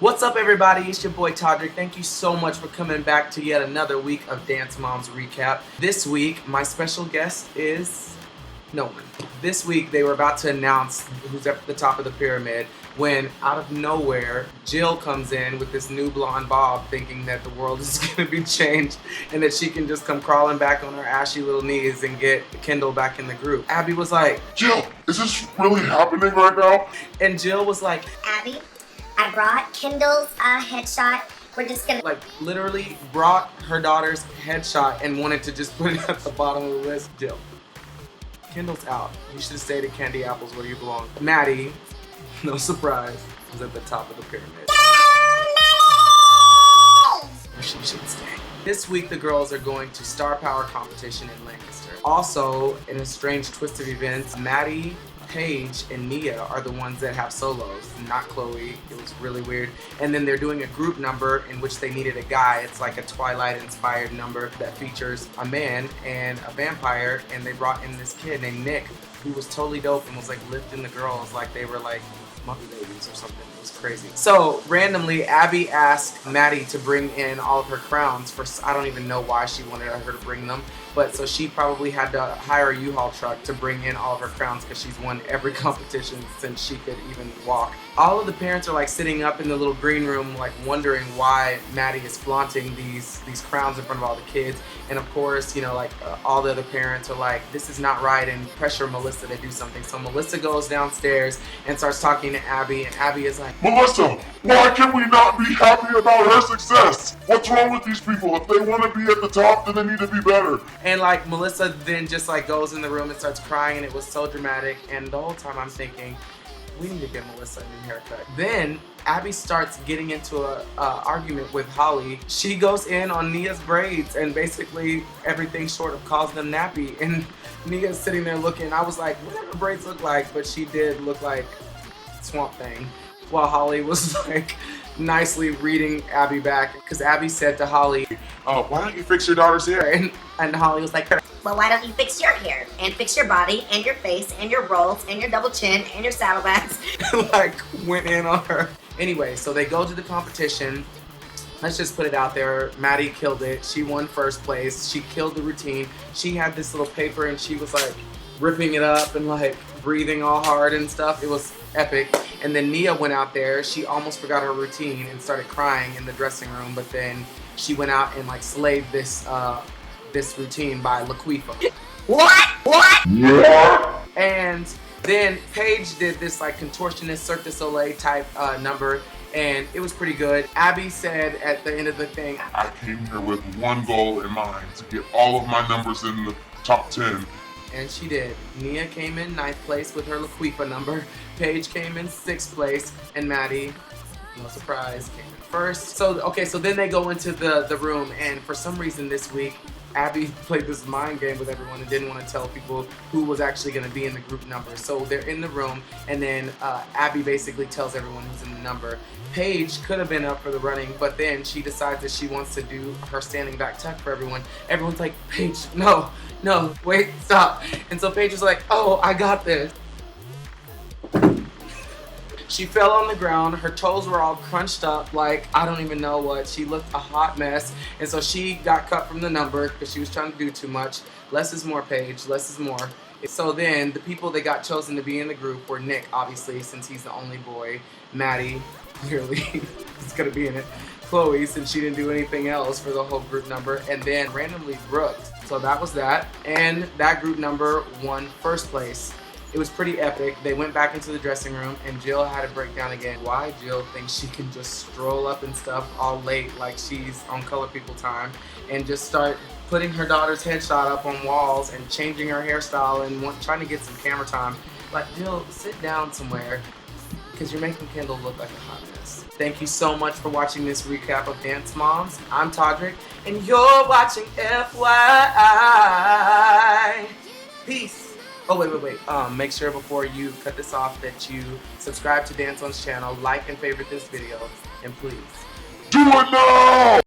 What's up, everybody? It's your boy Todrick. Thank you so much for coming back to yet another week of Dance Moms Recap. This week, my special guest is no one. This week, they were about to announce who's at the top of the pyramid when, out of nowhere, Jill comes in with this new blonde bob thinking that the world is going to be changed and that she can just come crawling back on her ashy little knees and get Kendall back in the group. Abby was like, Jill, is this really happening right now? And Jill was like, Abby, I brought Kendall's headshot. We're just gonna literally brought her daughter's headshot and wanted to just put it at the bottom of the list. Jill, Kendall's out. You should have stayed at Candy Apples where you belong. Maddie, no surprise, was at the top of the pyramid. She should stay. This week, the girls are going to Star Power competition in Lancaster. Also, in a strange twist of events, Maddie, Paige, and Nia are the ones that have solos, not Chloe. It was really weird. And then they're doing a group number in which they needed a guy. It's like a Twilight-inspired number that features a man and a vampire, and they brought in this kid named Nick, who was totally dope and was like lifting the girls like they were like muppy babies or something. It was crazy. So randomly, Abby asked Maddie to bring in all of her crowns for, I don't even know why she wanted her to bring them, but so she probably had to hire a U-Haul truck to bring in all of her crowns because she's won every competition since she could even walk. All of the parents are like sitting up in the little green room like wondering why Maddie is flaunting these crowns in front of all the kids. And of course, you know, like all the other parents are like, this is not right, and pressure Melissa to do something. So Melissa goes downstairs and starts talking to Abby, and Abby is like, Melissa, why can we not be happy about her success? What's wrong with these people? If they want to be at the top, then they need to be better. and like Melissa then just like goes in the room and starts crying, and it was so dramatic. And the whole time I'm thinking, we need to get Melissa a new haircut. Then Abby starts getting into a argument with Holly. She goes in on Nia's braids and basically everything short of calls them nappy. And Nia's sitting there looking. I was like, what do her braids look like? But she did look like Swamp Thing. While Holly was like nicely reading Abby back, because Abby said to Holly, Why don't you fix your daughter's hair? and Holly was like, well, why don't you fix your hair and fix your body and your face and your rolls and your double chin and your saddlebags? like went in on her. Anyway, so they go to the competition. Let's just put it out there. Maddie killed it. She won first place. She killed the routine. She had this little paper and she was like ripping it up and like breathing all hard and stuff. It was epic. And then Nia went out there. She almost forgot her routine and started crying in the dressing room. But then she went out and like slayed this routine by Laquifa. What? Yeah. And then Paige did this like contortionist Cirque du Soleil type number, and it was pretty good. Abby said at the end of the thing, I came here with one goal in mind, to get all of my numbers in the top 10. and she did. Nia came in 9th place with her Laquifa number. Paige came in 6th place, and Maddie, no surprise, came in 1st. So then they go into the room, and for some reason this week, Abby played this mind game with everyone and didn't want to tell people who was actually going to be in the group number. So they're in the room, and then Abby basically tells everyone who's in the number. Paige could have been up for the running, but then she decides that she wants to do her standing back tuck for everyone. Everyone's like, Paige, no, wait, stop. And so Paige was like, oh, I got this. She fell on the ground. Her toes were all crunched up like I don't even know what. She looked a hot mess. And so she got cut from the number because she was trying to do too much. Less is more, Paige. Less is more. So then the people that got chosen to be in the group were Nick, obviously, since he's the only boy. Maddie, clearly, is going to be in it. Chloe, since she didn't do anything else for the whole group number. And then randomly Brooke. So that was that. And that group number won first place. It was pretty epic. They went back into the dressing room, and Jill had a breakdown again. Why Jill thinks she can just stroll up and stuff all late like she's on Color People time and just start putting her daughter's headshot up on walls and changing her hairstyle and trying to get some camera time. Like, Jill, sit down somewhere because you're making Kendall look like a hot mess. Thank you so much for watching this recap of Dance Moms. I'm Todrick, and you're watching FYI. Peace. Oh, wait. Make sure before you cut this off that you subscribe to Dance On's channel, like and favorite this video, and please Do it now!